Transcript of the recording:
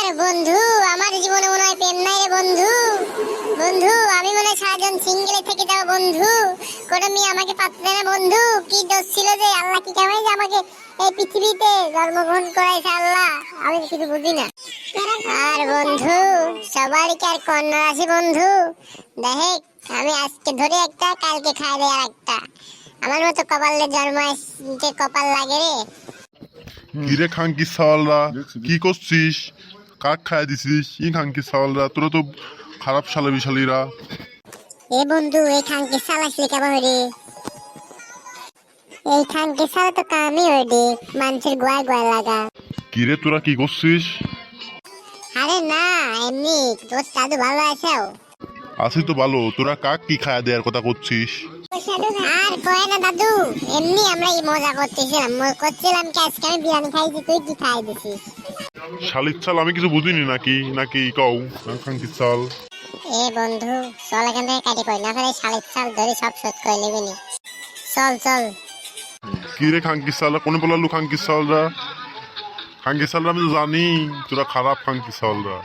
আর বন্ধু, আমার জীবনে মনে হয় প্রেম নাই রে বন্ধু। বন্ধু, আমি মনে হয় সারাজন সিঙ্গেলে থেকে যাবো বন্ধু। কোনো মেয়ে আমাকে পাচ্ছে না বন্ধু। কি দোষ ছিল যে আল্লাহ কি কেমন যে আমাকে এই পৃথিবীতে জন্মগ্রহণ করাইছে আল্লাহ, আমি কিছু বুঝি না। আর বন্ধু, সবারই কি আর কন্যা আছে বন্ধু? দেখ, আমি আজকে ধরে একটা, কালকে খাই দেয় আর একটা। আমার মতো কপালে জন্ম আসতে কপাল লাগে রে। কিরে খাঙ্কি সাওয়ালরা, কি করছিস? কাক খাই দিছিস? ই খাঙ্কি সাওয়ালরা, তোরা তো খারাপ শালা বিশালীরা। এ বন্ধু, এই খানকে সালা আসলে কেমন রে? এই খানকে সালা তো কামই হইডি, মানুষের গোয়ায় গোয়ায় লাগা। কিরে তোরা কি করছিস? আরে না, এমনি দোস্ত দাদু ভালো আছেও? আছি তো ভালো, তোরা কাক কি খায় দেওয়ার কথা করছিস? আর কয় না দাদু, এমনি আমরা এই মজা করতেছিলাম করছিলাম কি আজকে আমি বিরিয়ানি খাইছি, তুই কি খাই দিছিস? শালির চাল আমি কিছু বুঝিনি নাকি নাকি কও খাঙ্কি চাল। এ বন্ধু, চল এখান থেকে কাটি কই না ফেলে শালির চাল ধরে সব শোধ করে নেবেনি। চল চল। কিরে খাঙ্কি চালরা, কোনে বলালু খাঙ্কি চালরা? খাঙ্কি চালরা আমি তো জানি তোরা খারাপ খাঙ্কি চালরা।